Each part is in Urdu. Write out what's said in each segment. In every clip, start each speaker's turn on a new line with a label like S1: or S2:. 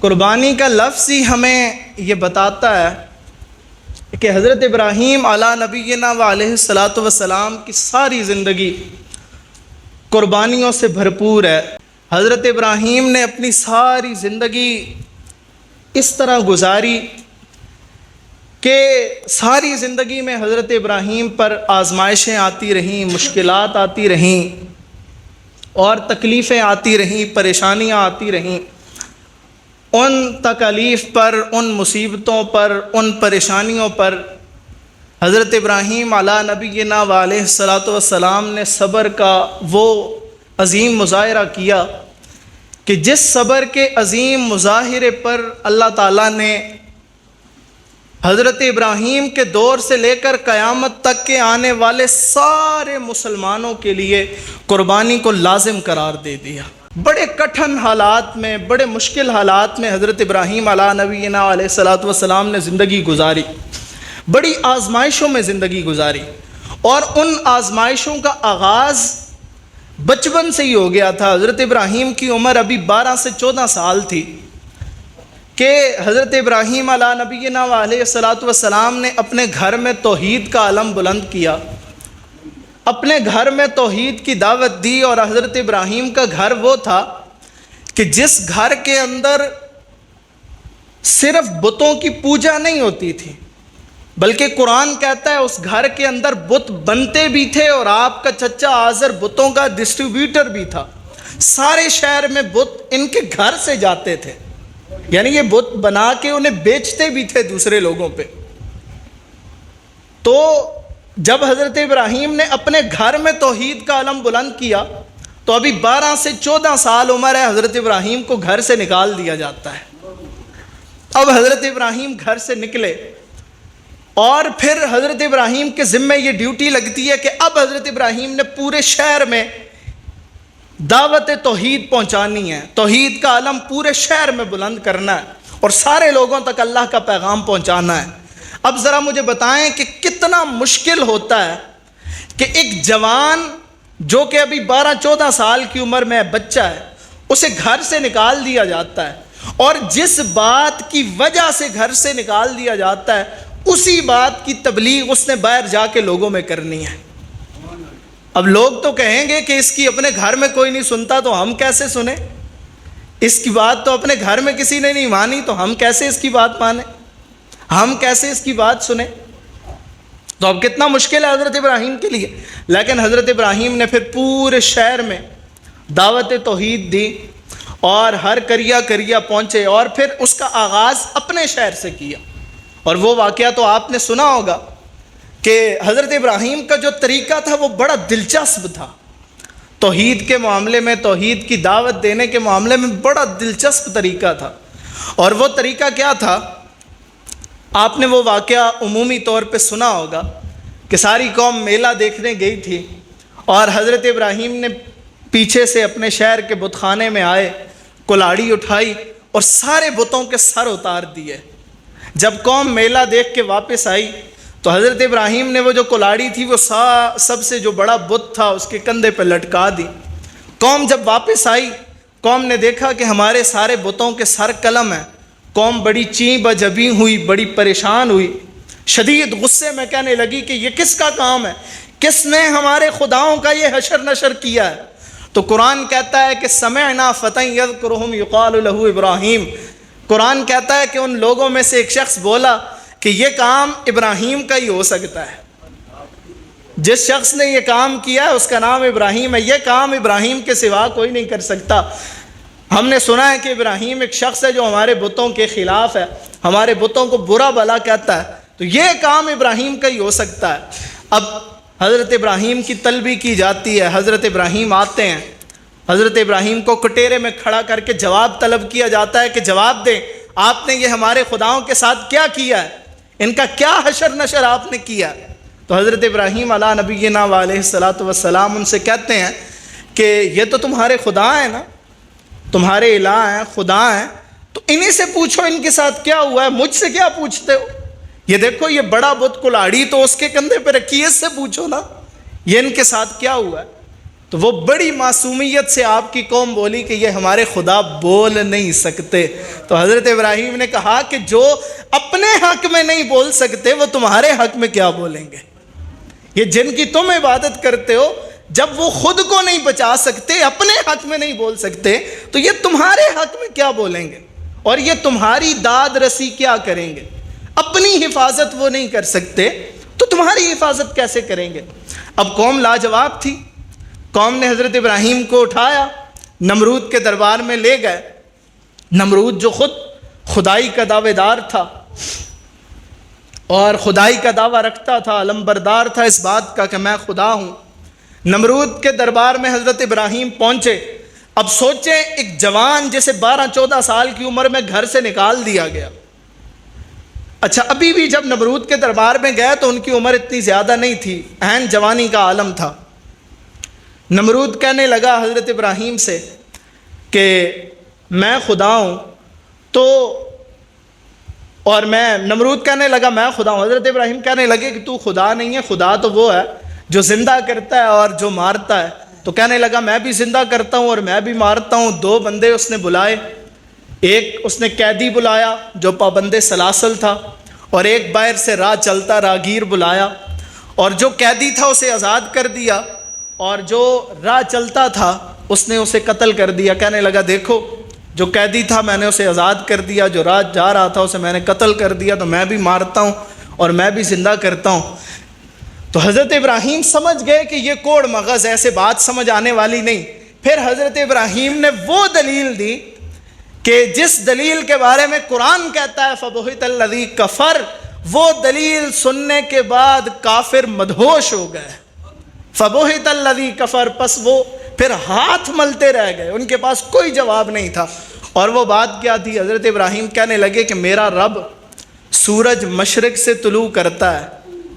S1: قربانی کا لفظ ہی ہمیں یہ بتاتا ہے کہ حضرت ابراہیم علیٰ نبینا و علیہ الصلاۃ والسلام کی ساری زندگی قربانیوں سے بھرپور ہے۔ حضرت ابراہیم نے اپنی ساری زندگی اس طرح گزاری کہ ساری زندگی میں حضرت ابراہیم پر آزمائشیں آتی رہیں، مشکلات آتی رہیں اور تکلیفیں آتی رہیں، پریشانیاں آتی رہیں۔ ان تکالیف پر، ان مصیبتوں پر، ان پریشانیوں پر حضرت ابراہیم علیٰ نبینا و علیہ الصلاۃ والسلام نے صبر کا وہ عظیم مظاہرہ کیا کہ جس صبر کے عظیم مظاہرے پر اللہ تعالیٰ نے حضرت ابراہیم کے دور سے لے کر قیامت تک کے آنے والے سارے مسلمانوں کے لیے قربانی کو لازم قرار دے دیا۔ بڑے کٹھن حالات میں، بڑے مشکل حالات میں حضرت ابراہیم علیہ نبینا علیہ الصلاۃ والسلام نے زندگی گزاری، بڑی آزمائشوں میں زندگی گزاری، اور ان آزمائشوں کا آغاز بچپن سے ہی ہو گیا تھا۔ حضرت ابراہیم کی عمر ابھی 12 سے 14 سال تھی کہ حضرت ابراہیم علیہ نبینا علیہ الصلاۃ والسلام نے اپنے گھر میں توحید کا علم بلند کیا، اپنے گھر میں توحید کی دعوت دی۔ اور حضرت ابراہیم کا گھر وہ تھا کہ جس گھر کے اندر صرف بتوں کی پوجا نہیں ہوتی تھی، بلکہ قرآن کہتا ہے اس گھر کے اندر بت بنتے بھی تھے، اور آپ کا چچا آزر بتوں کا ڈسٹریبیوٹر بھی تھا۔ سارے شہر میں بت ان کے گھر سے جاتے تھے، یعنی یہ بت بنا کے انہیں بیچتے بھی تھے دوسرے لوگوں پہ۔ تو جب حضرت ابراہیم نے اپنے گھر میں توحید کا علم بلند کیا تو ابھی 12 سے 14 سال عمر ہے، حضرت ابراہیم کو گھر سے نکال دیا جاتا ہے۔ اب حضرت ابراہیم گھر سے نکلے اور پھر حضرت ابراہیم کے ذمے یہ ڈیوٹی لگتی ہے کہ اب حضرت ابراہیم نے پورے شہر میں دعوت توحید پہنچانی ہے، توحید کا علم پورے شہر میں بلند کرنا ہے اور سارے لوگوں تک اللہ کا پیغام پہنچانا ہے۔ اب ذرا مجھے بتائیں کہ کتنا مشکل ہوتا ہے کہ ایک جوان جو کہ ابھی 12-14 سال کی عمر میں بچہ ہے، اسے گھر سے نکال دیا جاتا ہے، اور جس بات کی وجہ سے گھر سے نکال دیا جاتا ہے اسی بات کی تبلیغ اس نے باہر جا کے لوگوں میں کرنی ہے۔ اب لوگ تو کہیں گے کہ اس کی اپنے گھر میں کوئی نہیں سنتا تو ہم کیسے سنیں، اس کی بات تو اپنے گھر میں کسی نے نہیں مانی تو ہم کیسے اس کی بات مانیں، ہم کیسے اس کی بات سنیں۔ تو اب کتنا مشکل ہے حضرت ابراہیم کے لیے، لیکن حضرت ابراہیم نے پھر پورے شہر میں دعوت توحید دی اور ہر قریہ پہنچے، اور پھر اس کا آغاز اپنے شہر سے کیا۔ اور وہ واقعہ تو آپ نے سنا ہوگا کہ حضرت ابراہیم کا جو طریقہ تھا وہ بڑا دلچسپ تھا، توحید کے معاملے میں، توحید کی دعوت دینے کے معاملے میں بڑا دلچسپ طریقہ تھا۔ اور وہ طریقہ کیا تھا؟ آپ نے وہ واقعہ عمومی طور پہ سنا ہوگا کہ ساری قوم میلہ دیکھنے گئی تھی اور حضرت ابراہیم نے پیچھے سے اپنے شہر کے بت خانے میں آئے، کلاڑی اٹھائی اور سارے بتوں کے سر اتار دیے۔ جب قوم میلہ دیکھ کے واپس آئی تو حضرت ابراہیم نے وہ جو کلاڑی تھی وہ سب سے جو بڑا بت تھا اس کے کندھے پہ لٹکا دی۔ قوم جب واپس آئی، قوم نے دیکھا کہ ہمارے سارے بتوں کے سر قلم ہیں۔ قوم بڑی چیں بجبی ہوئی، بڑی پریشان ہوئی، شدید غصے میں کہنے لگی کہ یہ کس کا کام ہے، کس نے ہمارے خداؤں کا یہ حشر نشر کیا ہے؟ تو قرآن کہتا ہے کہ سمعنا فتى يذكرهم يقال له ابراہیم، قرآن کہتا ہے کہ ان لوگوں میں سے ایک شخص بولا کہ یہ کام ابراہیم کا ہی ہو سکتا ہے، جس شخص نے یہ کام کیا ہے اس کا نام ابراہیم ہے، یہ کام ابراہیم کے سوا کوئی نہیں کر سکتا۔ ہم نے سنا ہے کہ ابراہیم ایک شخص ہے جو ہمارے بتوں کے خلاف ہے، ہمارے بتوں کو برا بھلا کہتا ہے، تو یہ کام ابراہیم کا ہی ہو سکتا ہے۔ اب حضرت ابراہیم کی طلبی کی جاتی ہے، حضرت ابراہیم آتے ہیں، حضرت ابراہیم کو کٹیرے میں کھڑا کر کے جواب طلب کیا جاتا ہے کہ جواب دیں، آپ نے یہ ہمارے خداؤں کے ساتھ کیا کیا ہے، ان کا کیا حشر نشر آپ نے کیا؟ تو حضرت ابراہیم علیہ نبینا علیہ الصلاۃ والسلام ان سے کہتے ہیں کہ یہ تو تمہارے خدا ہیں نا، تمہارے الہ ہیں، خدا ہیں، تو انہی سے پوچھو ان کے ساتھ کیا ہوا ہے، مجھ سے کیا پوچھتے ہو؟ یہ دیکھو یہ بڑا بت کلاڑی تو اس کے کندھے پہ رکھی ہے، اس سے پوچھو نا یہ ان کے ساتھ کیا ہوا ہے۔ تو وہ بڑی معصومیت سے آپ کی قوم بولی کہ یہ ہمارے خدا بول نہیں سکتے. تو حضرت ابراہیم نے کہا کہ جو اپنے حق میں نہیں بول سکتے وہ تمہارے حق میں کیا بولیں گے؟ یہ جن کی تم عبادت کرتے ہو جب وہ خود کو نہیں بچا سکتے، اپنے حق میں نہیں بول سکتے، تو یہ تمہارے حق میں کیا بولیں گے؟ اور یہ تمہاری داد رسی کیا کریں گے؟ اپنی حفاظت وہ نہیں کر سکتے تو تمہاری حفاظت کیسے کریں گے؟ اب قوم لاجواب تھی. قوم نے حضرت ابراہیم کو اٹھایا، نمرود کے دربار میں لے گئے. نمرود جو خود خدائی کا دعوے دار تھا اور خدائی کا دعویٰ رکھتا تھا، علمبردار تھا اس بات کا کہ میں خدا ہوں. نمرود کے دربار میں حضرت ابراہیم پہنچے. اب سوچیں ایک جوان جسے 12-14 سال کی عمر میں گھر سے نکال دیا گیا. اچھا ابھی بھی جب نمرود کے دربار میں گئے تو ان کی عمر اتنی زیادہ نہیں تھی، عین جوانی کا عالم تھا. نمرود کہنے لگا حضرت ابراہیم سے کہ میں خدا ہوں. تو اور نمرود کہنے لگا میں خدا ہوں. حضرت ابراہیم کہنے لگے کہ تو خدا نہیں ہے، خدا تو وہ ہے جو زندہ کرتا ہے اور جو مارتا ہے. تو کہنے لگا میں بھی زندہ کرتا ہوں اور میں بھی مارتا ہوں. 2 بندے اس نے بلائے، ایک اس نے قیدی بلایا جو پابند سلاسل تھا، اور ایک باہر سے راہ چلتا راہگیر بلایا. اور جو قیدی تھا اسے آزاد کر دیا، اور جو راہ چلتا تھا اس نے اسے قتل کر دیا. کہنے لگا دیکھو جو قیدی تھا میں نے اسے آزاد کر دیا، جو راہ جا رہا تھا اسے میں نے قتل کر دیا. تو میں بھی مارتا ہوں اور میں بھی زندہ کرتا ہوں. تو حضرت ابراہیم سمجھ گئے کہ یہ کوڑ مغز، ایسے بات سمجھ آنے والی نہیں. پھر حضرت ابراہیم نے وہ دلیل دی کہ جس دلیل کے بارے میں قرآن کہتا ہے فَبُہِتَ الَّذِي كَفَرَ، وہ دلیل سننے کے بعد کافر مدہوش ہو گئے. فَبُہِتَ الَّذِي كَفَرَ، پس وہ پھر ہاتھ ملتے رہ گئے، ان کے پاس کوئی جواب نہیں تھا. اور وہ بات کیا تھی؟ حضرت ابراہیم کہنے لگے کہ میرا رب سورج مشرق سے طلوع کرتا ہے،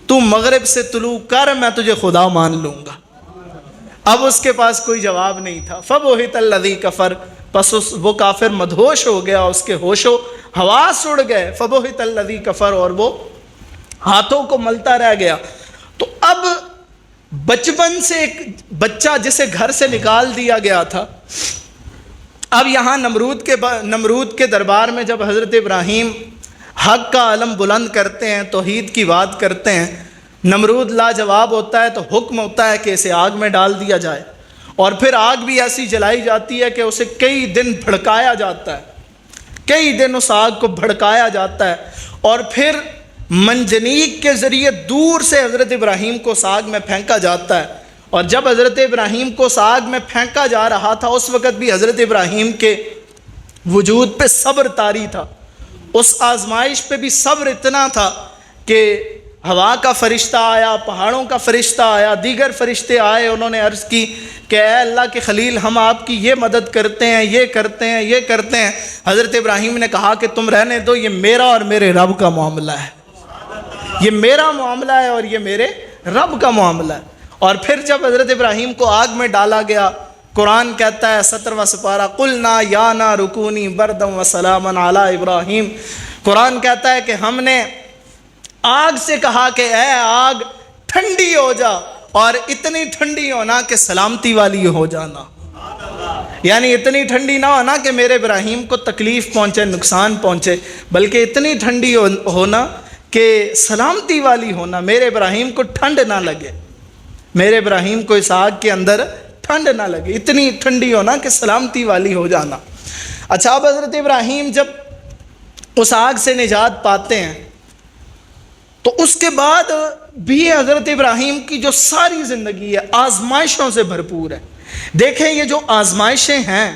S1: تو مغرب سے طلوع کر، میں تجھے خدا مان لوں گا. اب اس کے پاس کوئی جواب نہیں تھا. فَبُہِتَ الَّذِي كَفَرَ، پس وہ کافر مدہوش ہو گیا، اس کے ہوش و حواس اڑ گئے. فَبُہِتَ الَّذِي كَفَرَ، اور وہ ہاتھوں کو ملتا رہ گیا. تو اب بچپن سے ایک بچہ جسے گھر سے نکال دیا گیا تھا، اب یہاں نمرود کے دربار میں جب حضرت ابراہیم حق کا علم بلند کرتے ہیں، توحید کی بات کرتے ہیں، نمرود لاجواب ہوتا ہے. تو حکم ہوتا ہے کہ اسے آگ میں ڈال دیا جائے. اور پھر آگ بھی ایسی جلائی جاتی ہے کہ اسے کئی دن بھڑکایا جاتا ہے، کئی دن اس آگ کو بھڑکایا جاتا ہے. اور پھر منجنیق کے ذریعے دور سے حضرت ابراہیم کو اس آگ میں پھینکا جاتا ہے. اور جب حضرت ابراہیم کو اس آگ میں پھینکا جا رہا تھا اس وقت بھی حضرت ابراہیم کے وجود پہ صبر طاری تھا. اس آزمائش پہ بھی صبر اتنا تھا کہ ہوا کا فرشتہ آیا، پہاڑوں کا فرشتہ آیا، دیگر فرشتے آئے. انہوں نے عرض کی کہ اے اللہ کے خلیل، ہم آپ کی یہ مدد کرتے ہیں، یہ کرتے ہیں، یہ کرتے ہیں. حضرت ابراہیم نے کہا کہ تم رہنے دو، یہ میرا اور میرے رب کا معاملہ ہے، یہ میرا معاملہ ہے اور یہ میرے رب کا معاملہ ہے. اور پھر جب حضرت ابراہیم کو آگ میں ڈالا گیا، قرآن کہتا ہے 17واں سپارہ، قُلْنَا يَا نَارُ كُونِي بَرْدًا وَسَلَامًا عَلَىٰ ابراہیم. قرآن کہتا ہے کہ ہم نے آگ سے کہا کہ اے آگ ٹھنڈی ہو جا، اور اتنی ٹھنڈی ہونا کہ سلامتی والی ہو جانا. یعنی اتنی ٹھنڈی نہ ہونا کہ میرے ابراہیم کو تکلیف پہنچے، نقصان پہنچے، بلکہ اتنی ٹھنڈی ہونا کہ سلامتی والی ہونا، میرے ابراہیم کو ٹھنڈ نہ لگے، میرے ابراہیم کو اس آگ کے اندر ٹھنڈ نہ لگے، اتنی ٹھنڈی ہونا کہ سلامتی والی ہو جانا. اچھا اب حضرت ابراہیم جب اس آگ سے نجات پاتے ہیں تو اس کے بعد بھی حضرت ابراہیم کی جو ساری زندگی ہے آزمائشوں سے بھرپور ہے. دیکھیں یہ جو آزمائشیں ہیں،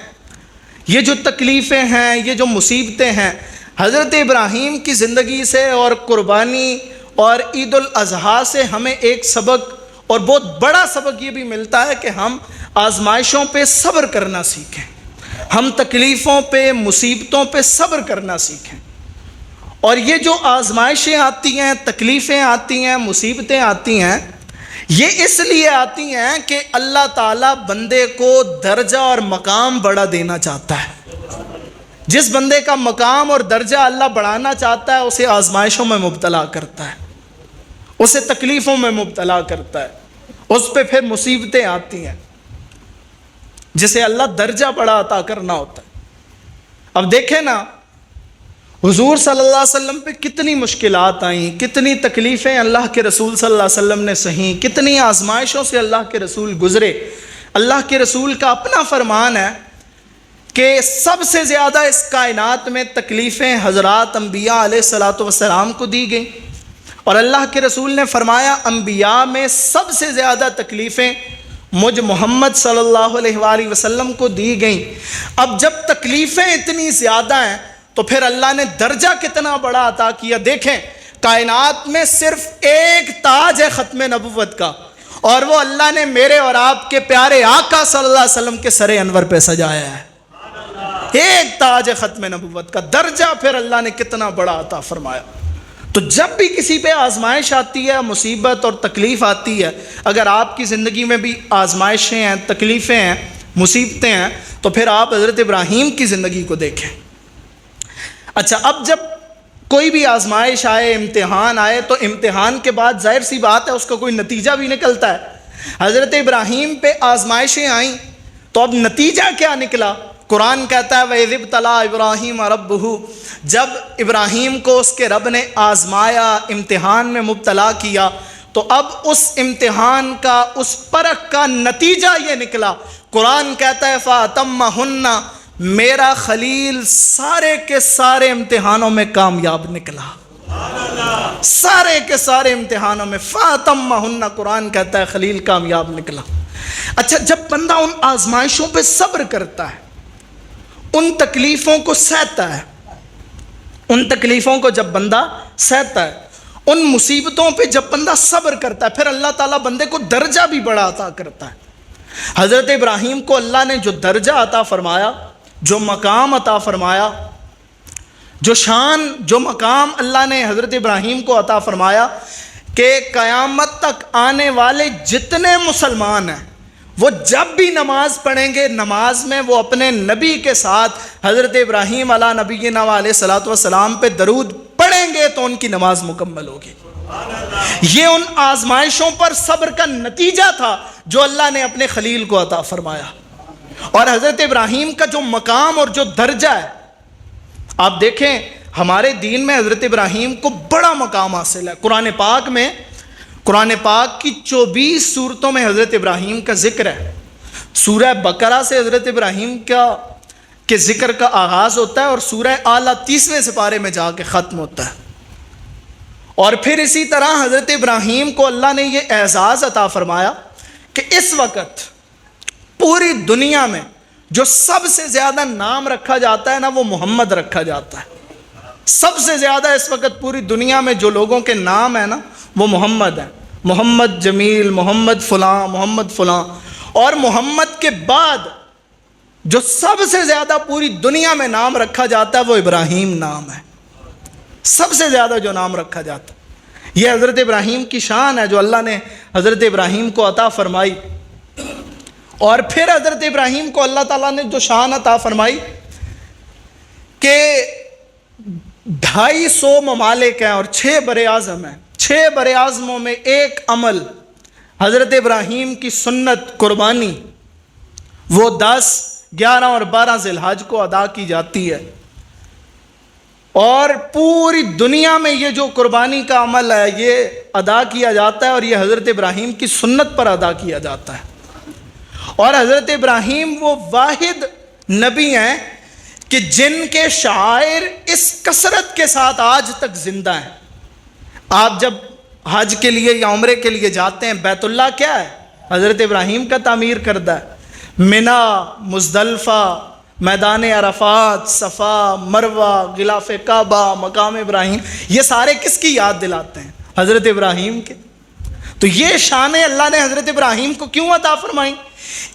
S1: یہ جو تکلیفیں ہیں، یہ جو مصیبتیں ہیں، حضرت ابراہیم کی زندگی سے اور قربانی اور عید الاضحیٰ سے ہمیں ایک سبق اور بہت بڑا سبق یہ بھی ملتا ہے کہ ہم آزمائشوں پہ صبر کرنا سیکھیں، ہم تکلیفوں پہ، مصیبتوں پہ صبر کرنا سیکھیں. اور یہ جو آزمائشیں آتی ہیں، تکلیفیں آتی ہیں، مصیبتیں آتی ہیں، یہ اس لیے آتی ہیں کہ اللہ تعالیٰ بندے کو درجہ اور مقام بڑا دینا چاہتا ہے. جس بندے کا مقام اور درجہ اللہ بڑھانا چاہتا ہے اسے آزمائشوں میں مبتلا کرتا ہے، اسے تکلیفوں میں مبتلا کرتا ہے، اس پہ پھر مصیبتیں آتی ہیں. جسے اللہ درجہ بڑا عطا کرنا ہوتا ہے۔ اب دیکھیں نا، حضور صلی اللہ علیہ وسلم پہ کتنی مشکلات آئیں، کتنی تکلیفیں اللہ کے رسول صلی اللہ علیہ وسلم نے سہیں، کتنی آزمائشوں سے اللہ کے رسول گزرے۔ اللہ کے رسول کا اپنا فرمان ہے کہ سب سے زیادہ اس کائنات میں تکلیفیں حضرات انبیاء علیہ الصلوۃ والسلام کو دی گئیں، اور اللہ کے رسول نے فرمایا انبیاء میں سب سے زیادہ تکلیفیں مجھ محمد صلی اللہ علیہ وآلہ وسلم کو دی گئیں۔ اب جب تکلیفیں اتنی زیادہ ہیں تو پھر اللہ نے درجہ کتنا بڑا عطا کیا۔ دیکھیں، کائنات میں صرف ایک تاج ہے ختم نبوت کا، اور وہ اللہ نے میرے اور آپ کے پیارے آقا صلی اللہ علیہ وسلم کے سر انور پہ سجایا ہے۔ ایک تاج ہے ختم نبوت کا، درجہ پھر اللہ نے کتنا بڑا عطا فرمایا۔ تو جب بھی کسی پہ آزمائش آتی ہے، مصیبت اور تکلیف آتی ہے، اگر آپ کی زندگی میں بھی آزمائشیں ہیں، تکلیفیں ہیں، مصیبتیں ہیں، تو پھر آپ حضرت ابراہیم کی زندگی کو دیکھیں۔ اچھا، اب جب کوئی بھی آزمائش آئے، امتحان آئے، تو امتحان کے بعد ظاہر سی بات ہے اس کا کوئی نتیجہ بھی نکلتا ہے۔ حضرت ابراہیم پہ آزمائشیں آئیں تو اب نتیجہ کیا نکلا؟ قرآن کہتا ہے وَإِذِ ابْتَلَىٰ إِبْرَاهِيمَ رَبُّهُ، جب ابراہیم کو اس کے رب نے آزمایا، امتحان میں مبتلا کیا، تو اب اس امتحان کا، اس پرکھ کا نتیجہ یہ نکلا۔ قرآن کہتا ہے فَأَتَمَّهُنَّ، میرا خلیل سارے کے سارے امتحانوں میں کامیاب نکلا، سارے کے سارے امتحانوں میں فَأَتَمَّهُنَّ، قرآن کہتا ہے خلیل کامیاب نکلا۔ اچھا، جب بندہ ان آزمائشوں پہ صبر کرتا ہے، ان تکلیفوں کو سہتا ہے، ان تکلیفوں کو جب بندہ سہتا ہے، ان مصیبتوں پہ جب بندہ صبر کرتا ہے، پھر اللہ تعالیٰ بندے کو درجہ بھی بڑا عطا کرتا ہے۔ حضرت ابراہیم کو اللہ نے جو درجہ عطا فرمایا، جو مقام عطا فرمایا، جو شان، جو مقام اللہ نے حضرت ابراہیم کو عطا فرمایا کہ قیامت تک آنے والے جتنے مسلمان ہیں وہ جب بھی نماز پڑھیں گے، نماز میں وہ اپنے نبی کے ساتھ حضرت ابراہیم علیہ نبینا علیہ الصلوۃ والسلام پہ درود پڑھیں گے تو ان کی نماز مکمل ہوگی۔ یہ ان آزمائشوں پر صبر کا نتیجہ تھا جو اللہ نے اپنے خلیل کو عطا فرمایا۔ اور حضرت ابراہیم کا جو مقام اور جو درجہ ہے، آپ دیکھیں ہمارے دین میں حضرت ابراہیم کو بڑا مقام حاصل ہے۔ قرآن پاک کی 24 سورتوں میں حضرت ابراہیم کا ذکر ہے۔ سورہ بقرہ سے حضرت ابراہیم کے ذکر کا آغاز ہوتا ہے، اور سورہ اعلیٰ 30ویں سپارے میں جا کے ختم ہوتا ہے۔ اور پھر اسی طرح حضرت ابراہیم کو اللہ نے یہ اعزاز عطا فرمایا کہ اس وقت پوری دنیا میں جو سب سے زیادہ نام رکھا جاتا ہے نا، وہ محمد رکھا جاتا ہے۔ سب سے زیادہ اس وقت پوری دنیا میں جو لوگوں کے نام ہیں نا، وہ محمد ہیں۔ محمد جمیل، محمد فلاں، محمد فلاں۔ اور محمد کے بعد جو سب سے زیادہ پوری دنیا میں نام رکھا جاتا ہے وہ ابراہیم نام ہے۔ سب سے زیادہ جو نام رکھا جاتا ہے، یہ حضرت ابراہیم کی شان ہے جو اللہ نے حضرت ابراہیم کو عطا فرمائی۔ اور پھر حضرت ابراہیم کو اللہ تعالیٰ نے جو شان عطا فرمائی کہ 250 ممالک ہیں اور 6 بر اعظم ہیں۔ 6 بر اعظموں میں ایک عمل حضرت ابراہیم کی سنت قربانی، وہ 10، 11 اور 12 ذی الحج کو ادا کی جاتی ہے۔ اور پوری دنیا میں یہ جو قربانی کا عمل ہے یہ ادا کیا جاتا ہے، اور یہ حضرت ابراہیم کی سنت پر ادا کیا جاتا ہے۔ اور حضرت ابراہیم وہ واحد نبی ہیں کہ جن کے شعائر اس کثرت کے ساتھ آج تک زندہ ہیں۔ آپ جب حج کے لیے یا عمرے کے لیے جاتے ہیں، بیت اللہ کیا ہے؟ حضرت ابراہیم کا تعمیر کردہ ہے۔ منا، مزدلفہ، میدان عرفات، صفا، مروہ، غلاف کعبہ، مقام ابراہیم، یہ سارے کس کی یاد دلاتے ہیں؟ حضرت ابراہیم کے۔ تو یہ شانیں اللہ نے حضرت ابراہیم کو کیوں عطا فرمائیں؟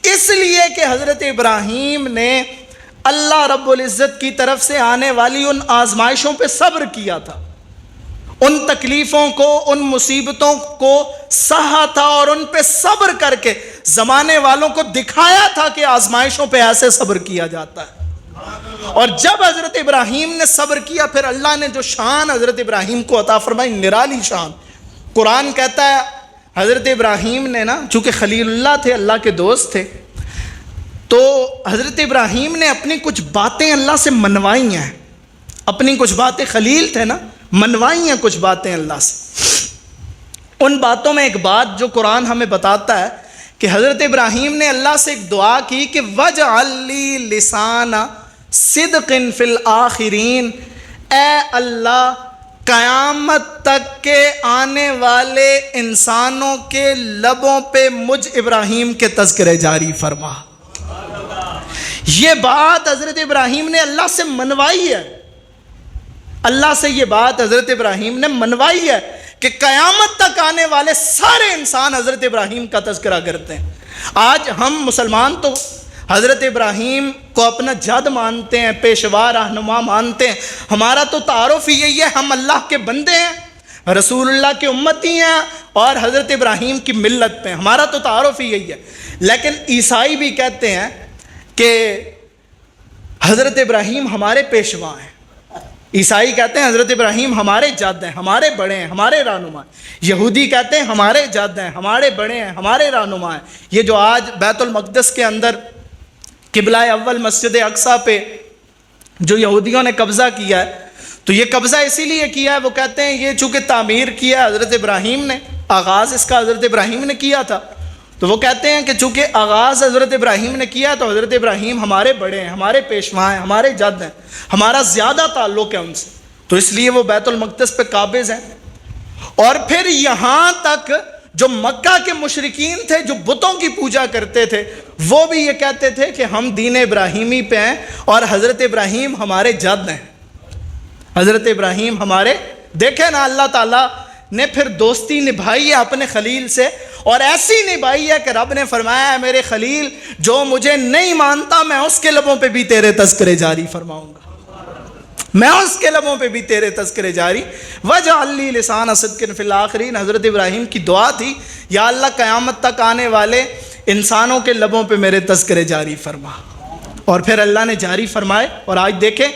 S1: اس لیے کہ حضرت ابراہیم نے اللہ رب العزت کی طرف سے آنے والی ان آزمائشوں پہ صبر کیا تھا، ان تکلیفوں کو، ان مصیبتوں کو سہا تھا، اور ان پہ صبر کر کے زمانے والوں کو دکھایا تھا کہ آزمائشوں پہ ایسے صبر کیا جاتا ہے۔ اور جب حضرت ابراہیم نے صبر کیا، پھر اللہ نے جو شان حضرت ابراہیم کو عطا فرمائی، نرالی شان۔ قرآن کہتا ہے حضرت ابراہیم نے نا، چونکہ خلیل اللہ تھے، اللہ کے دوست تھے، تو حضرت ابراہیم نے اپنی کچھ باتیں اللہ سے منوائی ہیں، اپنی کچھ باتیں، خلیل تھے نا، منوائی ہیں کچھ باتیں اللہ سے۔ ان باتوں میں ایک بات جو قرآن ہمیں بتاتا ہے کہ حضرت ابراہیم نے اللہ سے ایک دعا کی کہ وَاجْعَلْ لِي لِسَانَ صِدْقٍ فِي الْآخِرِينَ، اے اللہ قیامت تک کے آنے والے انسانوں کے لبوں پہ مجھ ابراہیم کے تذکرے جاری فرما۔ یہ بات حضرت ابراہیم نے اللہ سے منوائی ہے، اللہ سے یہ بات حضرت ابراہیم نے منوائی ہے کہ قیامت تک آنے والے سارے انسان حضرت ابراہیم کا تذکرہ کرتے ہیں۔ آج ہم مسلمان تو حضرت ابراہیم کو اپنا جد مانتے ہیں، پیشوا رہنما مانتے ہیں، ہمارا تو تعارف ہی یہی ہے، ہم اللہ کے بندے ہیں، رسول اللہ کے امتی ہیں اور حضرت ابراہیم کی ملت پہ، ہمارا تو تعارف ہی یہی ہے۔ لیکن عیسائی بھی کہتے ہیں کہ حضرت ابراہیم ہمارے پیشوا ہیں، عیسائی کہتے ہیں حضرت ابراہیم ہمارے جد ہیں، ہمارے بڑے ہیں، ہمارے رہنما ہیں، یہودی کہتے ہیں ہمارے جد ہیں، ہمارے بڑے ہیں، ہمارے رہنما ہیں۔ یہ جو آج بیت المقدس کے اندر قبلہ اول مسجد اقصیٰ پہ جو یہودیوں نے قبضہ کیا ہے، تو یہ قبضہ اسی لیے کیا ہے، وہ کہتے ہیں یہ چونکہ تعمیر کیا حضرت ابراہیم نے، آغاز اس کا حضرت ابراہیم نے کیا تھا، تو وہ کہتے ہیں کہ چونکہ آغاز حضرت ابراہیم نے کیا تو حضرت ابراہیم ہمارے بڑے ہیں، ہمارے پیشوا ہیں، ہمارے جد ہیں، ہمارا زیادہ تعلق ہے ان سے، تو اس لیے وہ بیت المقدس پہ قابض ہیں۔ اور پھر یہاں تک جو مکہ کے مشرکین تھے جو بتوں کی پوجا کرتے تھے، وہ بھی یہ کہتے تھے کہ ہم دین ابراہیمی پہ ہیں اور حضرت ابراہیم ہمارے جد ہیں، حضرت ابراہیم ہمارے۔ دیکھیں نا اللہ تعالیٰ نے پھر دوستی نبھائی ہے اپنے خلیل سے، اور ایسی نبھائی ہے کہ رب نے فرمایا ہے میرے خلیل جو مجھے نہیں مانتا میں اس کے لبوں پہ بھی تیرے تذکرے جاری فرماؤں گا، میں اس کے لبوں پہ بھی تیرے تذکرے جاری۔ وَاجْعَلْ لِي لِسَانَ صِدْقٍ فِي الْآخِرِينَ، حضرت ابراہیم کی دعا تھی یا اللہ قیامت تک آنے والے انسانوں کے لبوں پہ میرے تذکرے جاری فرما، اور پھر اللہ نے جاری فرمائے۔ اور آج دیکھیں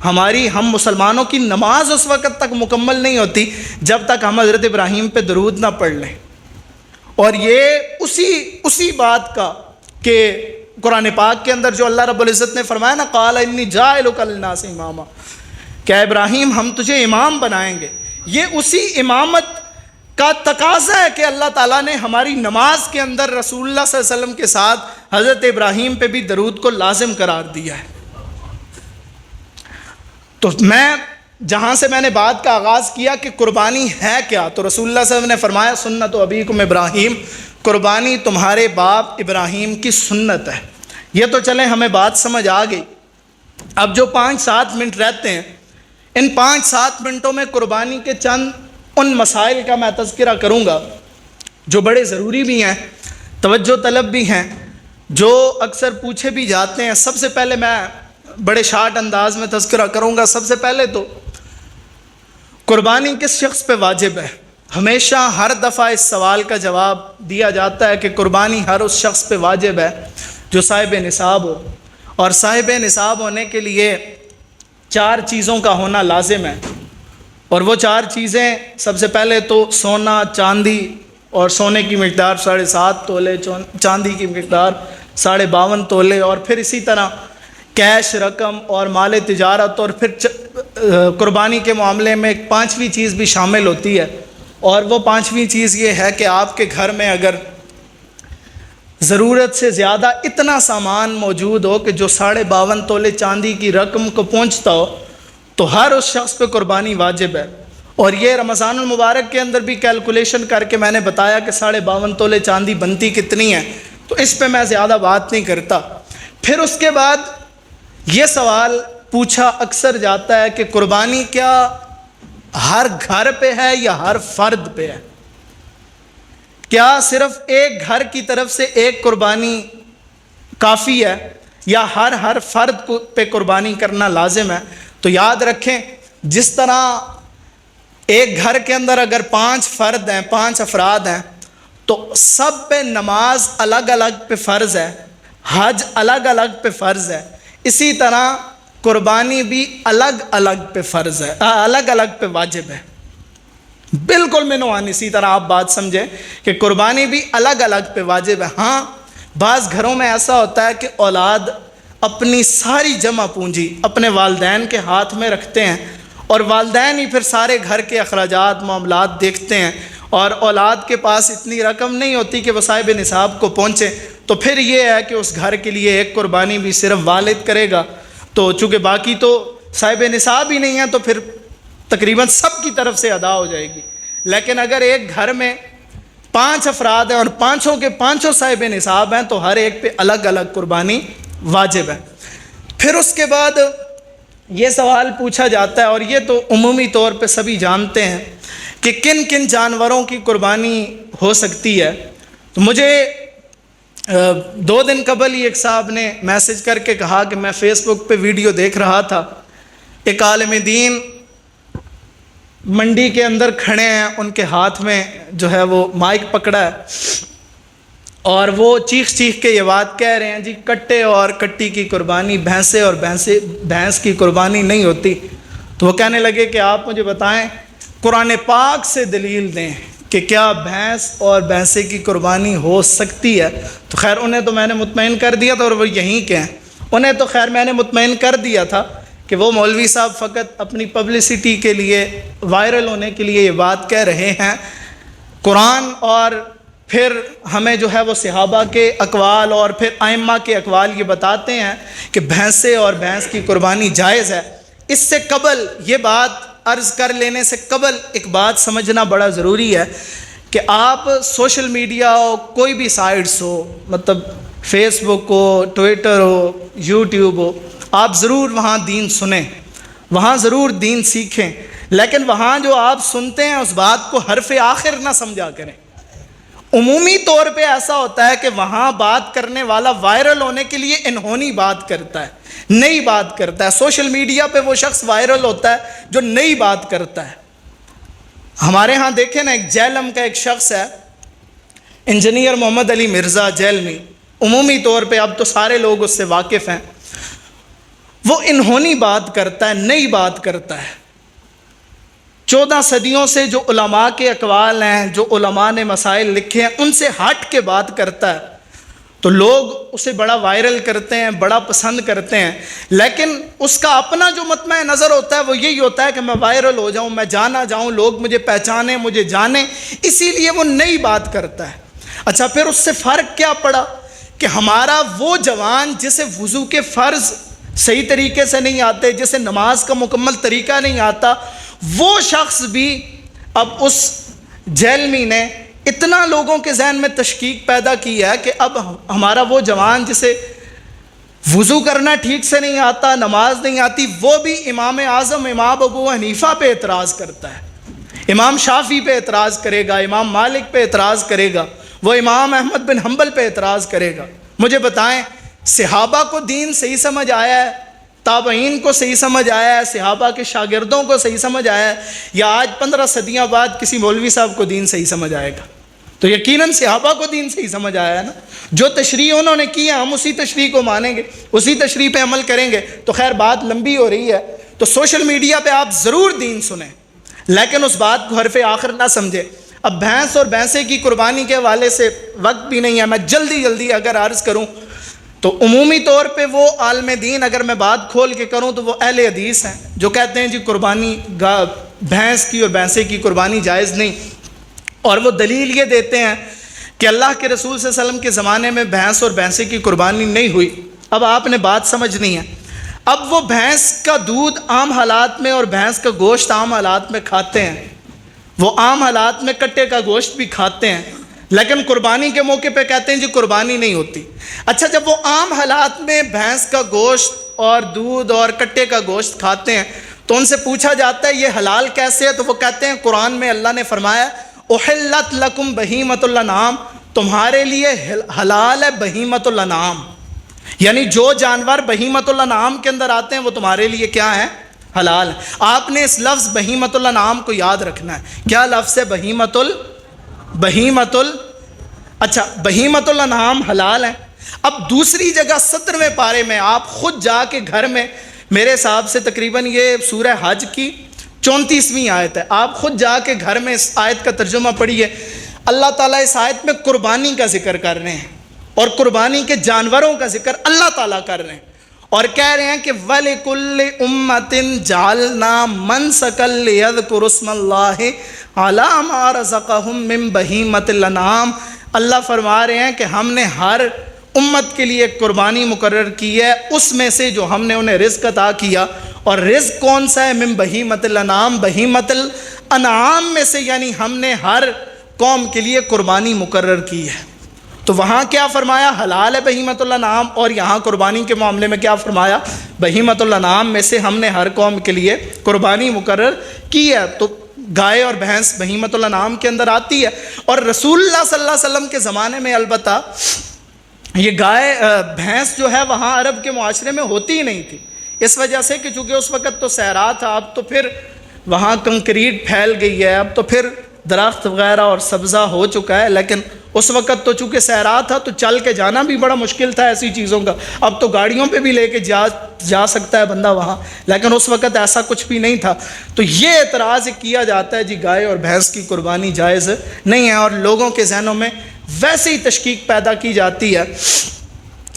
S1: ہم مسلمانوں کی نماز اس وقت تک مکمل نہیں ہوتی جب تک ہم حضرت ابراہیم پہ درود نہ پڑھ لیں، اور یہ اسی بات کا کہ قرآن پاک کے اندر جو اللہ رب العزت نے فرمایا نا قَالَ إِنِّي جَاعِلُكَ لِلنَّاسِ إِمَامًا، کہ ابراہیم ہم تجھے امام بنائیں گے، یہ اسی امامت کا تقاضا ہے کہ اللہ تعالیٰ نے ہماری نماز کے اندر رسول اللہ صلی اللہ علیہ وسلم کے ساتھ حضرت ابراہیم پہ بھی درود کو لازم قرار دیا ہے۔ تو جہاں سے میں نے بات کا آغاز کیا کہ قربانی ہے کیا، تو رسول اللہ صلی اللہ علیہ وسلم نے فرمایا سنت ابیکم ابراہیم، قربانی تمہارے باپ ابراہیم کی سنت ہے۔ یہ تو چلیں ہمیں بات سمجھ آ گئی۔ اب جو 5-7 منٹ رہتے ہیں، ان 5-7 منٹوں میں قربانی کے چند ان مسائل کا میں تذکرہ کروں گا جو بڑے ضروری بھی ہیں، توجہ طلب بھی ہیں، جو اکثر پوچھے بھی جاتے ہیں۔ سب سے پہلے میں بڑے شارٹ انداز میں تذکرہ کروں گا۔ سب سے پہلے تو قربانی کس شخص پہ واجب ہے؟ ہمیشہ ہر دفعہ اس سوال کا جواب دیا جاتا ہے کہ قربانی ہر اس شخص پہ واجب ہے جو صاحب نصاب ہو، اور صاحب نصاب ہونے کے لیے 4 چیزوں کا ہونا لازم ہے، اور وہ 4 چیزیں سب سے پہلے تو سونا، چاندی، اور سونے کی مقدار 7.5 تولے، چاندی کی مقدار 52.5 تولے، اور پھر اسی طرح کیش رقم اور مال تجارت، اور پھر قربانی کے معاملے میں ایک 5ویں چیز بھی شامل ہوتی ہے، اور وہ 5ویں چیز یہ ہے کہ آپ کے گھر میں اگر ضرورت سے زیادہ اتنا سامان موجود ہو کہ جو 52.5 تولے چاندی کی رقم کو پہنچتا ہو تو ہر اس شخص پہ قربانی واجب ہے۔ اور یہ رمضان المبارک کے اندر بھی کیلکولیشن کر کے میں نے بتایا کہ 52.5 تولے چاندی بنتی کتنی ہے، تو اس پہ میں زیادہ بات نہیں کرتا۔ پھر اس کے بعد یہ سوال پوچھا اکثر جاتا ہے کہ قربانی کیا ہر گھر پہ ہے یا ہر فرد پہ ہے؟ کیا صرف ایک گھر کی طرف سے ایک قربانی کافی ہے یا ہر فرد پہ قربانی کرنا لازم ہے؟ تو یاد رکھیں، جس طرح ایک گھر کے اندر اگر 5 فرد ہیں، 5 افراد ہیں، تو سب پہ نماز الگ الگ پہ فرض ہے، حج الگ الگ پہ فرض ہے، اسی طرح قربانی بھی الگ الگ پہ فرض ہے، الگ الگ پہ واجب ہے۔ بالکل منوان اسی طرح آپ بات سمجھیں کہ قربانی بھی الگ الگ پہ واجب ہے۔ ہاں بعض گھروں میں ایسا ہوتا ہے کہ اولاد اپنی ساری جمع پونجی اپنے والدین کے ہاتھ میں رکھتے ہیں، اور والدین ہی پھر سارے گھر کے اخراجات معاملات دیکھتے ہیں، اور اولاد کے پاس اتنی رقم نہیں ہوتی کہ وہ صاحب نصاب کو پہنچے، تو پھر یہ ہے کہ اس گھر کے لیے ایک قربانی بھی صرف والد کرے گا، تو چونکہ باقی تو صاحب نصاب ہی نہیں ہے تو پھر تقریباً سب کی طرف سے ادا ہو جائے گی۔ لیکن اگر ایک گھر میں 5 افراد ہیں اور پانچوں کے پانچوں صاحب نصاب ہیں تو ہر ایک پہ الگ الگ قربانی واجب ہے۔ پھر اس کے بعد یہ سوال پوچھا جاتا ہے، اور یہ تو عمومی طور پہ سبھی جانتے ہیں کہ کن کن جانوروں کی قربانی ہو سکتی ہے۔ تو مجھے 2 دن قبل ہی ایک صاحب نے میسج کر کے کہا کہ میں فیس بک پہ ویڈیو دیکھ رہا تھا، ایک عالم دین منڈی کے اندر کھڑے ہیں، ان کے ہاتھ میں جو ہے وہ مائک پکڑا ہے، اور وہ چیخ چیخ کے یہ بات کہہ رہے ہیں جی کٹے اور کٹی کی قربانی بھینسے اور بھینس کی قربانی نہیں ہوتی۔ تو وہ کہنے لگے کہ آپ مجھے بتائیں قرآن پاک سے دلیل دیں کہ کیا بھینس اور بھینسے کی قربانی ہو سکتی ہے۔ تو خیر انہیں تو میں نے مطمئن کر دیا تھا، اور وہ یہیں کے ہیں، انہیں تو خیر میں نے مطمئن کر دیا تھا کہ وہ مولوی صاحب فقط اپنی پبلسٹی کے لیے، وائرل ہونے کے لیے یہ بات کہہ رہے ہیں۔ قرآن اور پھر ہمیں جو ہے وہ صحابہ کے اقوال اور پھر ائمہ کے اقوال یہ بتاتے ہیں کہ بھینسے اور بھینس کی قربانی جائز ہے۔ اس سے قبل یہ بات عرض کر لینے سے قبل ایک بات سمجھنا بڑا ضروری ہے کہ آپ سوشل میڈیا ہو، کوئی بھی سائٹس ہو، مطلب فیس بک ہو، ٹویٹر ہو، یوٹیوب ہو، آپ ضرور وہاں دین سنیں، وہاں ضرور دین سیکھیں، لیکن وہاں جو آپ سنتے ہیں اس بات کو حرف آخر نہ سمجھا کریں۔ عمومی طور پہ ایسا ہوتا ہے کہ وہاں بات کرنے والا وائرل ہونے کے لیے انہونی بات کرتا ہے، نئی بات کرتا ہے۔ سوشل میڈیا پہ وہ شخص وائرل ہوتا ہے جو نئی بات کرتا ہے۔ ہمارے ہاں دیکھیں نا، ایک جہلم کا ایک شخص ہے، انجینئر محمد علی مرزا جہلمی، عمومی طور پہ اب تو سارے لوگ اس سے واقف ہیں۔ وہ انہونی بات کرتا ہے، نئی بات کرتا ہے۔ 14 صدیوں سے جو علماء کے اقوال ہیں، جو علماء نے مسائل لکھے ہیں، ان سے ہٹ کے بات کرتا ہے، تو لوگ اسے بڑا وائرل کرتے ہیں، بڑا پسند کرتے ہیں۔ لیکن اس کا اپنا جو مطمع نظر ہوتا ہے وہ یہی ہوتا ہے کہ میں وائرل ہو جاؤں، میں جانا جاؤں، لوگ مجھے پہچانیں، مجھے جانیں، اسی لیے وہ نئی بات کرتا ہے۔ اچھا، پھر اس سے فرق کیا پڑا کہ ہمارا وہ جوان جسے وضو کے فرض صحیح طریقے سے نہیں آتے، جسے نماز کا مکمل طریقہ نہیں آتا، وہ شخص بھی اب اس جہلمی نے اتنا لوگوں کے ذہن میں تشکیک پیدا کی ہے کہ اب ہمارا وہ جوان جسے وضو کرنا ٹھیک سے نہیں آتا، نماز نہیں آتی، وہ بھی امام اعظم امام ابو حنیفہ پہ اعتراض کرتا ہے، امام شافعی پہ اعتراض کرے گا، امام مالک پہ اعتراض کرے گا، وہ امام احمد بن حنبل پہ اعتراض کرے گا۔ مجھے بتائیں، صحابہ کو دین صحیح سمجھ آیا ہے، تابعین کو صحیح سمجھ آیا ہے، صحابہ کے شاگردوں کو صحیح سمجھ آیا ہے، یا آج 15 صدیاں بعد کسی مولوی صاحب کو دین صحیح سمجھ آئے گا؟ تو یقیناً صحابہ کو دین صحیح سمجھ آیا ہے نا۔ جو تشریح انہوں نے کی ہے ہم اسی تشریح کو مانیں گے، اسی تشریح پہ عمل کریں گے۔ تو خیر بات لمبی ہو رہی ہے، تو سوشل میڈیا پہ آپ ضرور دین سنیں، لیکن اس بات کو حرف آخر نہ سمجھیں۔ اب بھینس اور بھینسے کی قربانی کے حوالے سے وقت بھی نہیں ہے، میں جلدی اگر عرض کروں تو عمومی طور پہ وہ عالم دین، اگر میں بات کھول کے کروں تو وہ اہل حدیث ہیں جو کہتے ہیں جی قربانی بھینس کی اور بھینسے کی قربانی جائز نہیں، اور وہ دلیل یہ دیتے ہیں کہ اللہ کے رسول صلی اللہ علیہ وسلم کے زمانے میں بھینس اور بھینسے کی قربانی نہیں ہوئی۔ اب آپ نے بات سمجھنی ہے، اب وہ بھینس کا دودھ عام حالات میں اور بھینس کا گوشت عام حالات میں کھاتے ہیں، وہ عام حالات میں کٹے کا گوشت بھی کھاتے ہیں، لیکن قربانی کے موقع پہ کہتے ہیں جی قربانی نہیں ہوتی۔ اچھا، جب وہ عام حالات میں بھینس کا گوشت اور دودھ اور کٹے کا گوشت کھاتے ہیں تو ان سے پوچھا جاتا ہے یہ حلال کیسے ہے؟ تو وہ کہتے ہیں قرآن میں اللہ نے فرمایا احلت لکم بہیمۃ الانعام، تمہارے لیے حلال ہے بہیمۃ الانعام، یعنی جو جانور بہیمۃ الانعام کے اندر آتے ہیں وہ تمہارے لیے کیا ہے؟ حلال ہے۔ آپ نے اس لفظ بہیمۃ الانعام کو یاد رکھنا ہے۔ کیا لفظ ہے؟ اچھا، بہیمۃ الانعام حلال ہے۔ اب دوسری جگہ 17ویں پارے میں آپ خود جا کے گھر میں، میرے حساب سے تقریباً یہ سورہ حج کی 34ویں آیت ہے، آپ خود جا کے گھر میں اس آیت کا ترجمہ پڑھیے۔ اللہ تعالیٰ اس آیت میں قربانی کا ذکر کر رہے ہیں، اور قربانی کے جانوروں کا ذکر اللہ تعالیٰ کر رہے ہیں اور کہہ رہے ہیں کہ وَلِكُلِّ أُمَّةٍ جَعَلْنَا مَنْسَكًا لِيَذْكُرُوا اسْمَ اللَّهِ عَلَىٰ مَا رَزَقَهُم مِّن بَهِيمَةِ الْأَنْعَامِ۔ اللہ فرما رہے ہیں کہ ہم نے ہر امت کے لیے ایک قربانی مقرر کی ہے اس میں سے جو ہم نے انہیں رزق عطا کیا، اور رزق کون سا ہے؟ من بہیمۃ الانعام، بہیمۃ الانعام میں سے، یعنی ہم نے ہر قوم کے لیے قربانی مقرر کی ہے۔ تو وہاں کیا فرمایا؟ حلال ہے بہیمۃ الانعام، اور یہاں قربانی کے معاملے میں کیا فرمایا؟ بہیمۃ الانعام میں سے ہم نے ہر قوم کے لیے قربانی مقرر کی ہے۔ تو گائے اور بھینس بہیمۃ الانعام کے اندر آتی ہے، اور رسول اللہ صلی اللہ علیہ وسلم کے زمانے میں البتہ یہ گائے بھینس جو ہے وہاں عرب کے معاشرے میں ہوتی ہی نہیں تھی، اس وجہ سے کہ چونکہ اس وقت تو صحرا تھا، اب تو پھر وہاں کنکریٹ پھیل گئی ہے، اب تو پھر درخت وغیرہ اور سبزہ ہو چکا ہے، لیکن اس وقت تو چونکہ صحرا تھا تو چل کے جانا بھی بڑا مشکل تھا ایسی چیزوں کا۔ اب تو گاڑیوں پہ بھی لے کے جا سکتا ہے بندہ وہاں، لیکن اس وقت ایسا کچھ بھی نہیں تھا۔ تو یہ اعتراض کیا جاتا ہے جی گائے اور بھینس کی قربانی جائز نہیں ہے، اور لوگوں کے ذہنوں میں ویسے ہی تشکیک پیدا کی جاتی ہے۔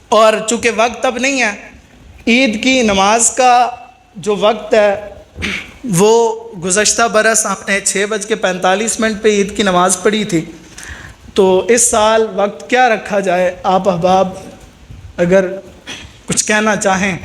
S1: اور چونکہ وقت اب نہیں ہے، عید کی نماز کا جو وقت ہے وہ گزشتہ برس ہم نے 6:45 پہ عید کی نماز پڑھی تھی، تو اس سال وقت کیا رکھا جائے؟ آپ احباب اگر کچھ کہنا چاہیں۔